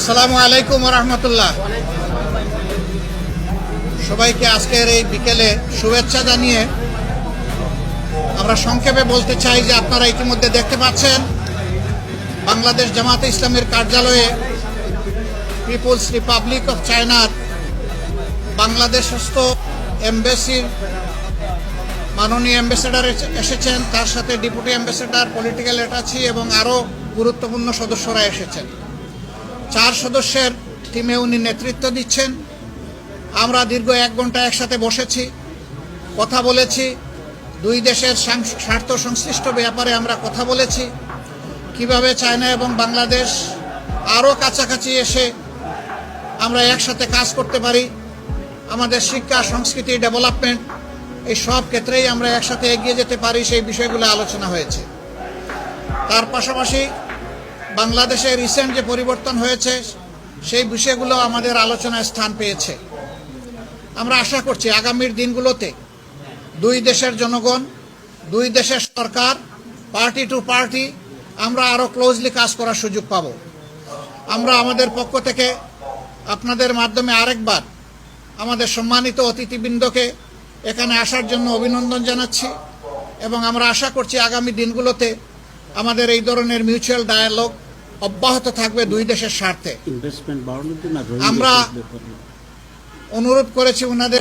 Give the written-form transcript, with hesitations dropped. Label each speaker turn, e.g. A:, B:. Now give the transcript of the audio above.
A: আসসালামু আলাইকুম ওয়া রাহমাতুল্লাহ। সবাইকে আজকের এই বিকেলে শুভেচ্ছা জানিয়ে আমরা সংক্ষেপে বলতে চাই যে আপনারা ইতিমধ্যে দেখতে পাচ্ছেন বাংলাদেশ জামাতে ইসলামের কার্যালয়ে পিপলস রিপাবলিক অফ চায়নার বাংলাদেশস্থ এমবেসির মাননীয় অ্যাম্বাসেডার এসেছেন, তার সাথে ডেপুটি অ্যাম্বাসেডার, পলিটিক্যাল অ্যাটাচি এবং আরও গুরুত্বপূর্ণ সদস্যরা এসেছেন। 4 সদস্যের টিমে উনি নেতৃত্ব দিচ্ছেন। আমরা দীর্ঘ 1 ঘন্টা একসাথে বসেছি, কথা বলেছি, দুই দেশের স্বার্থ সংশ্লিষ্ট ব্যাপারে আমরা কথা বলেছি, কিভাবে চায়না এবং বাংলাদেশ আরও কাছাকাছি এসে আমরা একসাথে কাজ করতে পারি, আমাদের শিক্ষা, সংস্কৃতি, ডেভেলপমেন্ট এই সব ক্ষেত্রেই আমরা একসাথে এগিয়ে যেতে পারি, সেই বিষয়গুলো আলোচনা হয়েছে। তার পাশাপাশি বাংলাদেশে রিসেন্ট যে পরিবর্তন হয়েছে সেই বিষয়গুলো আমাদের আলোচনায় স্থান পেয়েছে। আমরা আশা করছি আগামীর দিনগুলোতে দুই দেশের জনগণ, দুই দেশের সরকার, পার্টি টু পার্টি আমরা আরও ক্লোজলি কাজ করার সুযোগ পাব। আমরা আমাদের পক্ষ থেকে আপনাদের মাধ্যমে আরেকবার আমাদের সম্মানিত অতিথিবৃন্দকে এখানে আসার জন্য অভিনন্দন জানাচ্ছি এবং আমরা আশা করছি আগামী দিনগুলোতে আমাদের এই ধরনের মিউচুয়াল ডায়ালগ অব্যাহত থাকবে দুই দেশের স্বার্থে। আমরা অনুরোধ করেছি ওনাদের